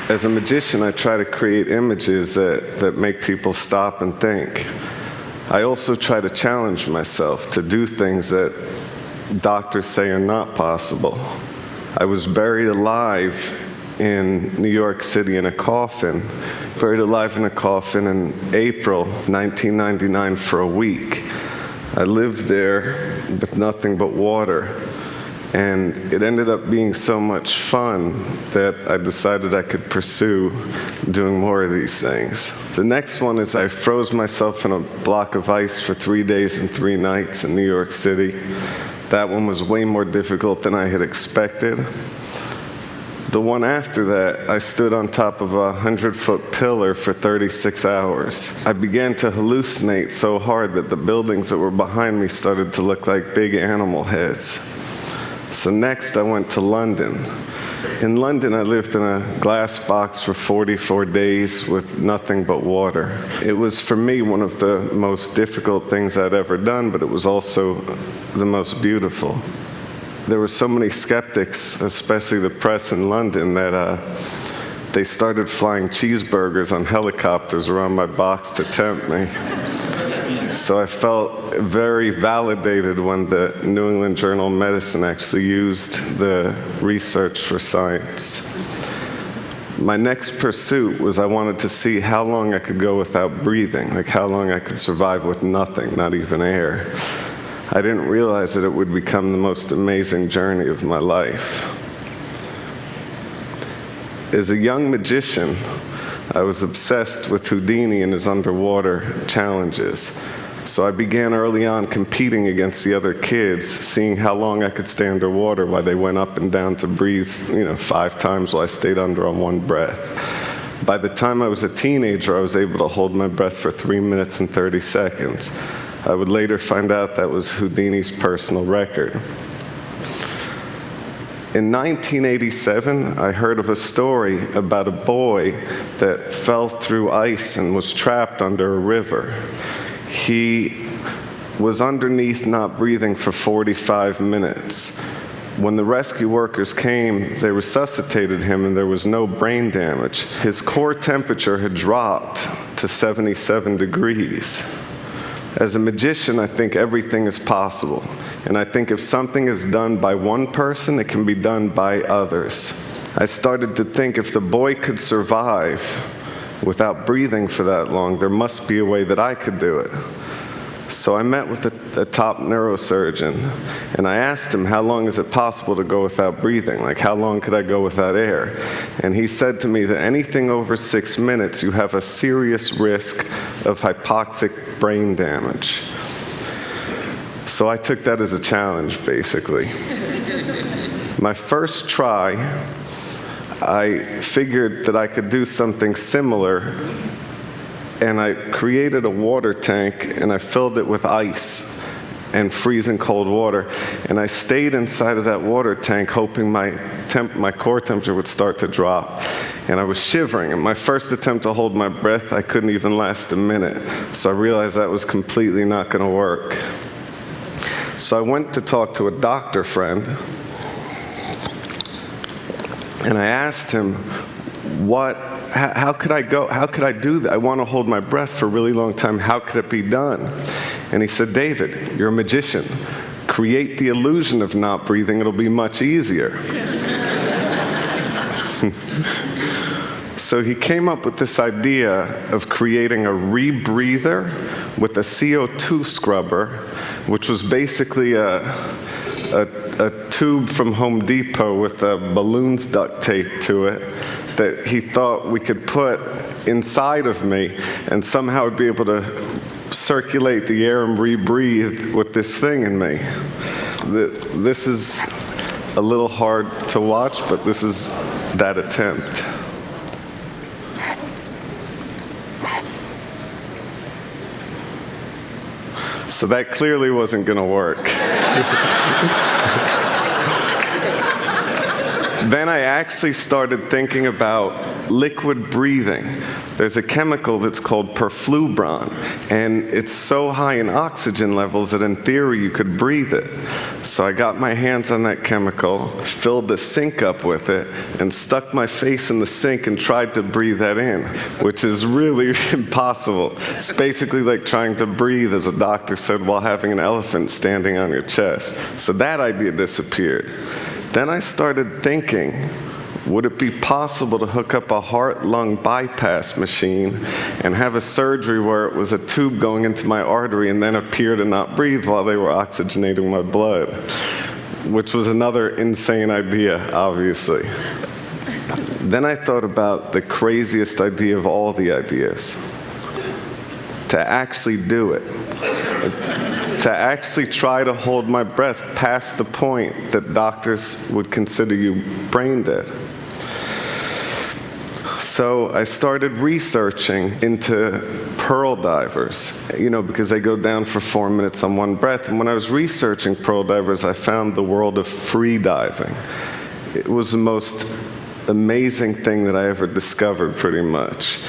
As a magician, I try to create images that make people stop and think. I also try to challenge myself to do things that doctors say are not possible. I was buried alive in New York City in a coffin, buried alive in a coffin in April 1999 for a week. I lived there with nothing but water. And it ended up being so much fun that I decided I could pursue doing more of these things. The next one is I froze myself in a block of ice for 3 days and 3 nights in New York City. That one was way more difficult than I had expected. The one after that, I stood on top of a 100-foot pillar for 36 hours. I began to hallucinate so hard that the buildings that were behind me started to look like big animal heads. So next I went to London. In London I lived in a glass box for 44 days with nothing but water. It was for me one of the most difficult things I'd ever done, but it was also the most beautiful. There were so many skeptics, especially the press in London, that they started flying cheeseburgers on helicopters around my box to tempt me. So I felt very validated when the New England Journal of Medicine actually used the research for science. My next pursuit was I wanted to see how long I could go without breathing, like how long I could survive with nothing, not even air. I didn't realize that it would become the most amazing journey of my life. As a young magician, I was obsessed with Houdini and his underwater challenges. So I began early on competing against the other kids, seeing how long I could stay underwater while they went up and down to breathe, 5 times while I stayed under on one breath. By the time I was a teenager, I was able to hold my breath for 3 minutes and 30 seconds. I would later find out that was Houdini's personal record. In 1987, I heard of a story about a boy that fell through ice and was trapped under a river. He was underneath not breathing for 45 minutes. When the rescue workers came, they resuscitated him and there was no brain damage. His core temperature had dropped to 77 degrees. As a magician, I think everything is possible. And I think if something is done by one person, it can be done by others. I started to think if the boy could survive without breathing for that long, there must be a way that I could do it. So I met with a top neurosurgeon, and I asked him, how long is it possible to go without breathing? Like, how long could I go without air? And he said to me that anything over 6 minutes, you have a serious risk of hypoxic brain damage. So I took that as a challenge, basically. My first try, I figured that I could do something similar, and I created a water tank, and I filled it with ice and freezing cold water, and I stayed inside of that water tank hoping my core temperature would start to drop. And I was shivering, and my first attempt to hold my breath, I couldn't even last a minute. So I realized that was completely not going to work. So I went to talk to a doctor friend, and I asked him, how could I do that? I want to hold my breath for a really long time. How could it be done? And he said, David, you're a magician. Create the illusion of not breathing. It'll be much easier. So he came up with this idea of creating a rebreather with a CO2 scrubber, which was basically a tube from Home Depot with balloons duct taped to it that he thought we could put inside of me, and somehow would be able to circulate the air and rebreathe with this thing in me. This is a little hard to watch, but this is that attempt. So that clearly wasn't going to work. Then I actually started thinking about liquid breathing. There's a chemical that's called perfluorine, and it's so high in oxygen levels that in theory you could breathe it. So I got my hands on that chemical, filled the sink up with it, and stuck my face in the sink and tried to breathe that in, which is really impossible. It's basically like trying to breathe, as a doctor said, while having an elephant standing on your chest. So that idea disappeared. Then I started thinking, would it be possible to hook up a heart-lung bypass machine and have a surgery where it was a tube going into my artery and then appear to not breathe while they were oxygenating my blood? Which was another insane idea, obviously. Then I thought about the craziest idea of all the ideas. To actually do it. To actually try to hold my breath past the point that doctors would consider you brain dead. So I started researching into pearl divers, because they go down for 4 minutes on one breath. And when I was researching pearl divers, I found the world of free diving. It was the most amazing thing that I ever discovered, pretty much.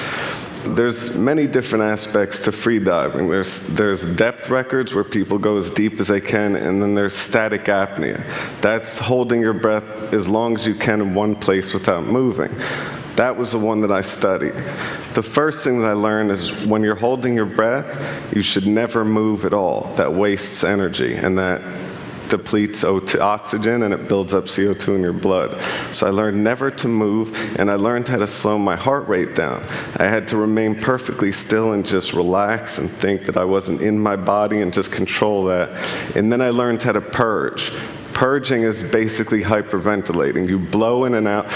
There's many different aspects to free diving. There's depth records where people go as deep as they can, and then there's static apnea. That's holding your breath as long as you can in one place without moving. That was the one that I studied. The first thing that I learned is when you're holding your breath, you should never move at all. That wastes energy, and that depletes oxygen, and it builds up CO2 in your blood. So I learned never to move, and I learned how to slow my heart rate down. I had to remain perfectly still and just relax and think that I wasn't in my body and just control that. And then I learned how to purge. Purging is basically hyperventilating. You blow in and out.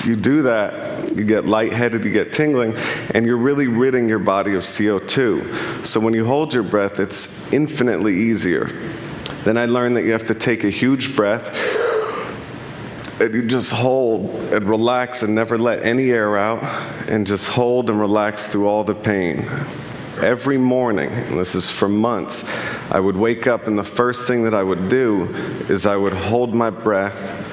You do that, you get lightheaded, you get tingling, and you're really ridding your body of CO2. So when you hold your breath, it's infinitely easier. Then I learned that you have to take a huge breath, and you just hold and relax and never let any air out, and just hold and relax through all the pain. Every morning, and this is for months, I would wake up, and the first thing that I would do is I would hold my breath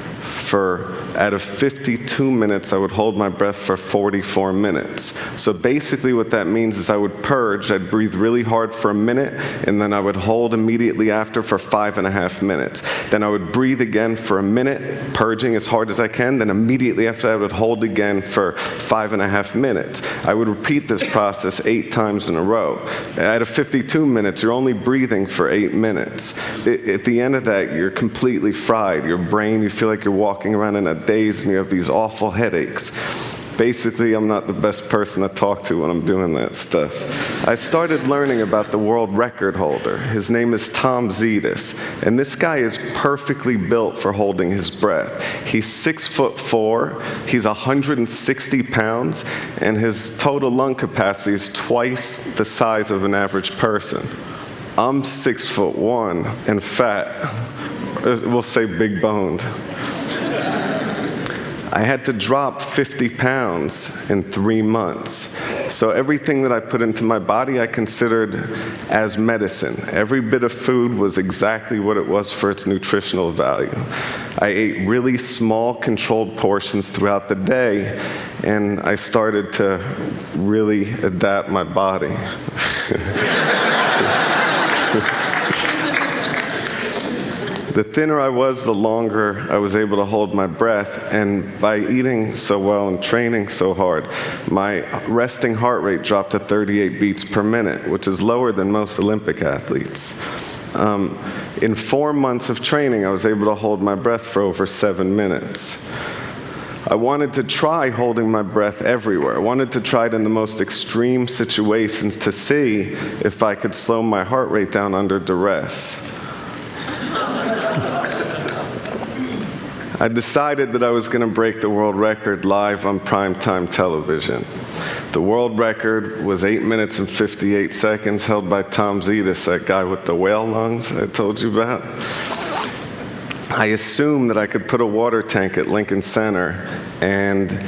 out of 52 minutes, I would hold my breath for 44 minutes. So basically what that means is I would purge, I'd breathe really hard for a minute, and then I would hold immediately after for 5.5 minutes. Then I would breathe again for a minute, purging as hard as I can, then immediately after I would hold again for 5.5 minutes. I would repeat this process 8 times in a row. Out of 52 minutes, you're only breathing for 8 minutes. At the end of that, you're completely fried. Your brain, you feel like you're walking around in a daze and you have these awful headaches. Basically, I'm not the best person to talk to when I'm doing that stuff. I started learning about the world record holder. His name is Tom Zetas, and this guy is perfectly built for holding his breath. He's 6'4", he's 160 pounds, and his total lung capacity is twice the size of an average person. I'm 6'1" and fat. We'll say big boned. I had to drop 50 pounds in 3 months. So everything that I put into my body I considered as medicine. Every bit of food was exactly what it was for its nutritional value. I ate really small, controlled portions throughout the day, and I started to really adapt my body. The thinner I was, the longer I was able to hold my breath, and by eating so well and training so hard, my resting heart rate dropped to 38 beats per minute, which is lower than most Olympic athletes. In 4 months of training, I was able to hold my breath for over 7 minutes. I wanted to try holding my breath everywhere. I wanted to try it in the most extreme situations to see if I could slow my heart rate down under duress. I decided that I was going to break the world record live on primetime television. The world record was 8 minutes and 58 seconds, held by Tom Zetas, that guy with the whale lungs I told you about. I assumed that I could put a water tank at Lincoln Center and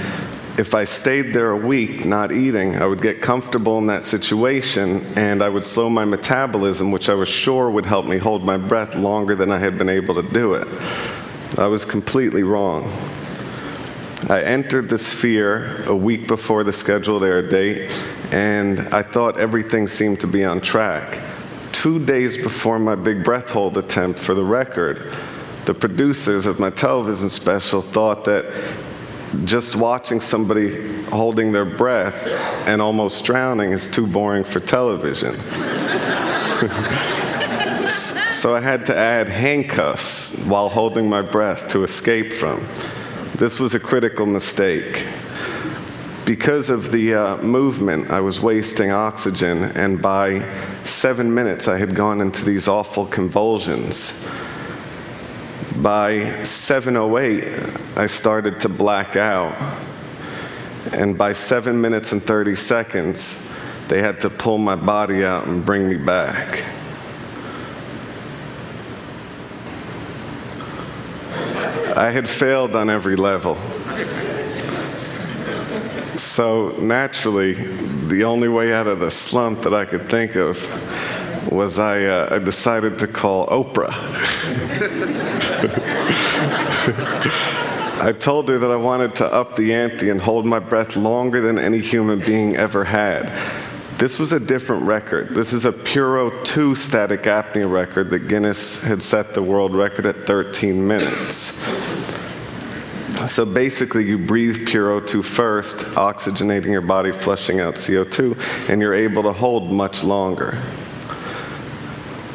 if I stayed there a week not eating, I would get comfortable in that situation and I would slow my metabolism, which I was sure would help me hold my breath longer than I had been able to do it. I was completely wrong. I entered the Sphere a week before the scheduled air date, and I thought everything seemed to be on track. 2 days before my big breath hold attempt for the record, the producers of my television special thought that just watching somebody holding their breath and almost drowning is too boring for television. So I had to add handcuffs while holding my breath to escape from. This was a critical mistake. Because of the movement, I was wasting oxygen, and by 7 minutes I had gone into these awful convulsions. By 7:08, I started to black out, and by 7 minutes and 30 seconds, they had to pull my body out and bring me back. I had failed on every level. So naturally, the only way out of the slump that I could think of was I decided to call Oprah. I told her that I wanted to up the ante and hold my breath longer than any human being ever had. This was a different record. This is a Puro 2 static apnea record that Guinness had set the world record at 13 minutes. So basically, you breathe Puro 2 first, oxygenating your body, flushing out CO2, and you're able to hold much longer.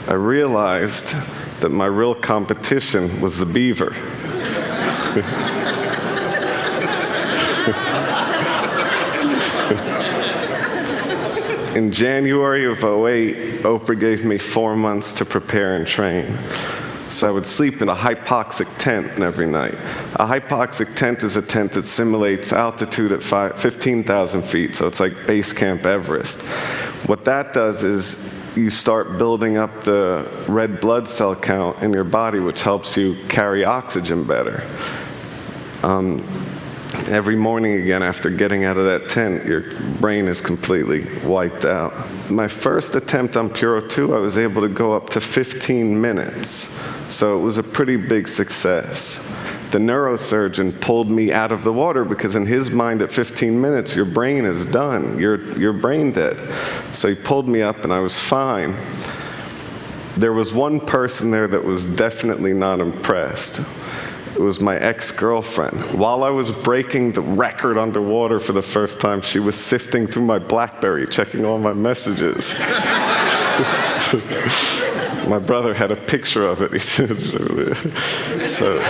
I realized that my real competition was the beaver. In January of '08, Oprah gave me 4 months to prepare and train. So I would sleep in a hypoxic tent every night. A hypoxic tent is a tent that simulates altitude at 15,000 feet, so it's like base camp Everest. What that does is you start building up the red blood cell count in your body, which helps you carry oxygen better. Every morning again, after getting out of that tent, your brain is completely wiped out. My first attempt on Puro 2, I was able to go up to 15 minutes. So it was a pretty big success. The neurosurgeon pulled me out of the water because in his mind at 15 minutes, your brain is done. You're brain dead. So he pulled me up and I was fine. There was one person there that was definitely not impressed. It was my ex-girlfriend. While I was breaking the record underwater for the first time, she was sifting through my BlackBerry, checking all my messages. My brother had a picture of it. So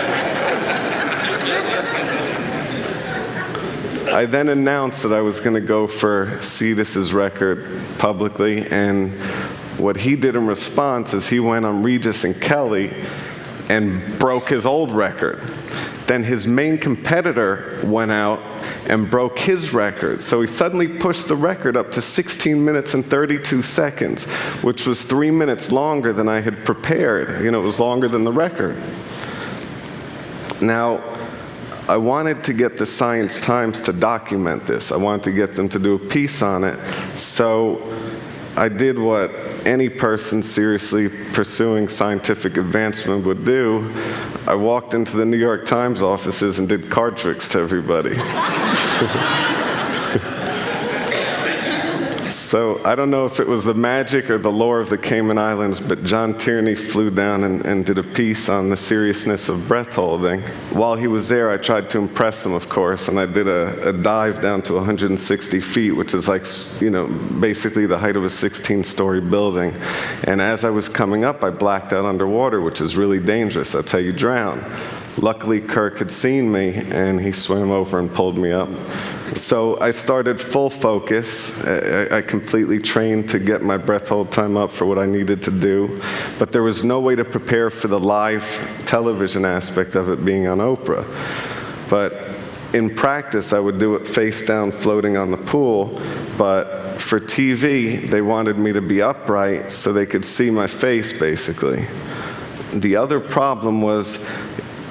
I then announced that I was going to go for Cetus's record publicly, and what he did in response is he went on Regis and Kelly and broke his old record. Then his main competitor went out and broke his record. So he suddenly pushed the record up to 16 minutes and 32 seconds, which was 3 minutes longer than I had prepared. You know, it was longer than the record. Now, I wanted to get the Science Times to document this. I wanted to get them to do a piece on it. So I did what any person seriously pursuing scientific advancement would do. I walked into the New York Times offices and did card tricks to everybody. So I don't know if it was the magic or the lore of the Cayman Islands, but John Tierney flew down and did a piece on the seriousness of breath holding. While he was there, I tried to impress him, of course, and I did a dive down to 160 feet, which is like, you know, basically the height of a 16-story building. And as I was coming up, I blacked out underwater, which is really dangerous. That's how you drown. Luckily, Kirk had seen me, and he swam over and pulled me up. So I started full focus. I completely trained to get my breath hold time up for what I needed to do. But there was no way to prepare for the live television aspect of it being on Oprah. But in practice, I would do it face down, floating on the pool. But for TV, they wanted me to be upright so they could see my face, basically. The other problem was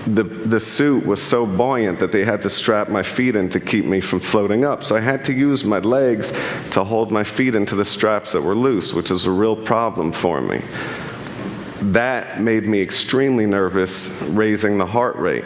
the suit was so buoyant that they had to strap my feet in to keep me from floating up. So I had to use my legs to hold my feet into the straps that were loose, which is a real problem for me. That made me extremely nervous, raising the heart rate.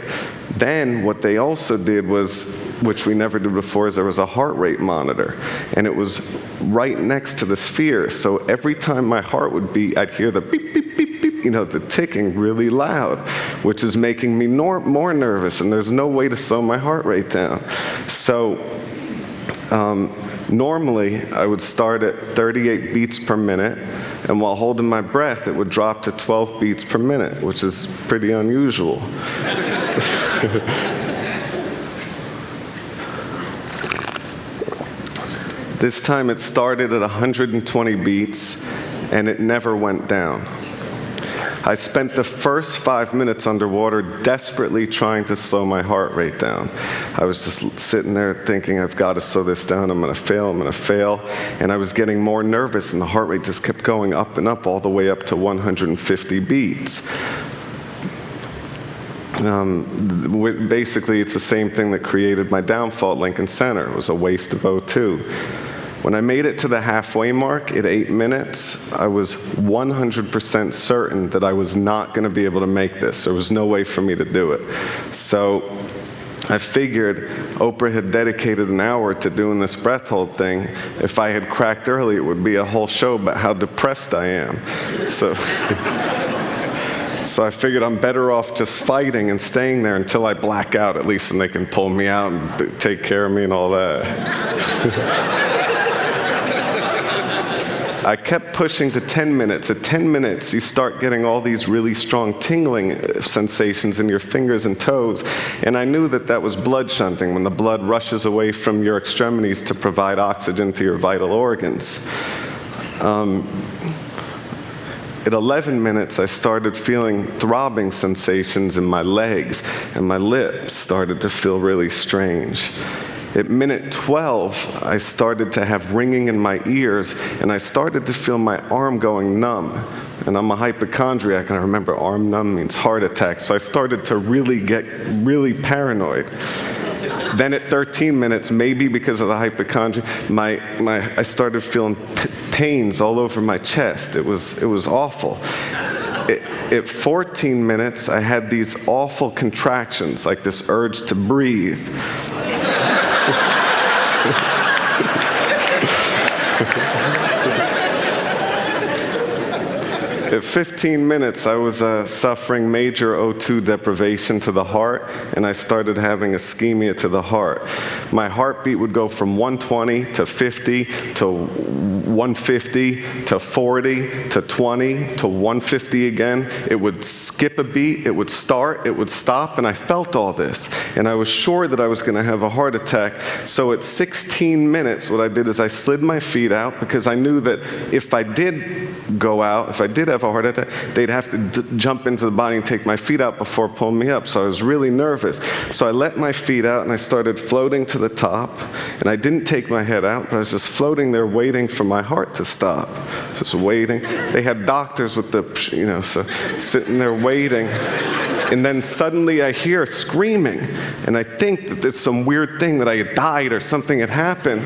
Then what they also did was, which we never did before, is there was a heart rate monitor, and it was right next to the sphere. So every time my heart would beat, I'd hear the beep, beep, beep, beep, the ticking really loud, which is making me more nervous, and there's no way to slow my heart rate down. So normally, I would start at 38 beats per minute, and while holding my breath, it would drop to 12 beats per minute, which is pretty unusual. This time it started at 120 beats, and it never went down. I spent the first 5 minutes underwater desperately trying to slow my heart rate down. I was just sitting there thinking, I've got to slow this down, I'm going to fail. And I was getting more nervous, and the heart rate just kept going up and up, all the way up to 150 beats. Basically, it's the same thing that created my downfall at Lincoln Center. It was a waste of O2. When I made it to the halfway mark at 8 minutes, I was 100% certain that I was not going to be able to make this. There was no way for me to do it. So I figured Oprah had dedicated an hour to doing this breath hold thing. If I had cracked early, it would be a whole show about how depressed I am. So I figured I'm better off just fighting and staying there until I black out, at least, and they can pull me out and take care of me and all that. I kept pushing to 10 minutes. At 10 minutes, you start getting all these really strong tingling sensations in your fingers and toes, and I knew that that was blood shunting, when the blood rushes away from your extremities to provide oxygen to your vital organs. At 11 minutes, I started feeling throbbing sensations in my legs, and my lips started to feel really strange. At minute 12, I started to have ringing in my ears, and I started to feel my arm going numb. And I'm a hypochondriac, and I remember arm numb means heart attack, so I started to really get really paranoid. Then at 13 minutes, maybe because of the hypochondria, I started feeling pains all over my chest. It was awful. At 14 minutes, I had these awful contractions, like this urge to breathe. At 15 minutes, I was suffering major O2 deprivation to the heart, and I started having ischemia to the heart. My heartbeat would go from 120 to 50 to 150 to 40 to 20 to 150 again. It would skip a beat, it would start, it would stop, and I felt all this. And I was sure that I was going to have a heart attack. So at 16 minutes, what I did is I slid my feet out, because I knew that if I did go out, if I did have a heart attack, they'd have to jump into the body and take my feet out before pulling me up. So I was really nervous. So I let my feet out, and I started floating to the top. And I didn't take my head out, but I was just floating there waiting for my heart to stop. Just waiting. They had doctors with the, so sitting there waiting. And then suddenly I hear screaming. And I think that there's some weird thing, that I had died or something had happened.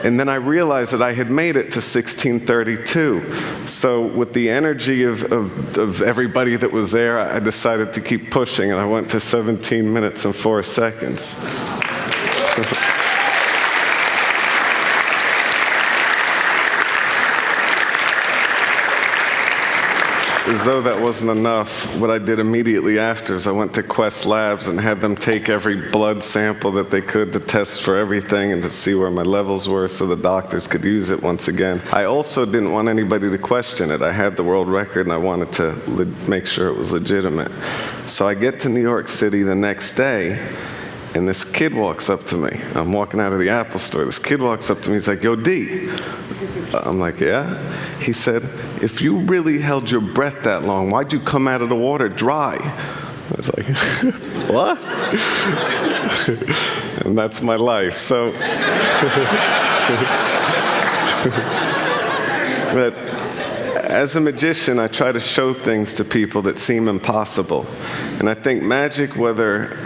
And then I realized that I had made it to 1632. So with the energy of everybody that was there, I decided to keep pushing, and I went to 17 minutes and 4 seconds. As though that wasn't enough, what I did immediately after is I went to Quest Labs and had them take every blood sample that they could to test for everything and to see where my levels were so the doctors could use it once again. I also didn't want anybody to question it. I had the world record, and I wanted to make sure it was legitimate. So I get to New York City the next day, and this kid walks up to me. I'm walking out of the Apple store. This kid walks up to me. He's like, "Yo, D." I'm like, "Yeah?" He said, "If you really held your breath that long, why'd you come out of the water dry?" I was like, "What?" And that's my life. So, but As a magician, I try to show things to people that seem impossible. And I think magic, whether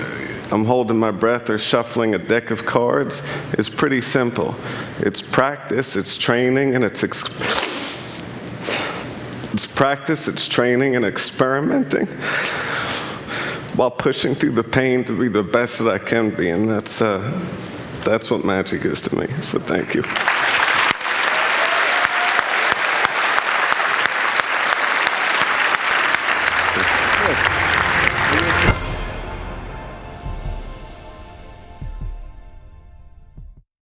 I'm holding my breath or shuffling a deck of cards, is pretty simple. It's practice, it's training, and it's practice, it's training, and experimenting while pushing through the pain to be the best that I can be. And that's what magic is to me. So thank you. Good.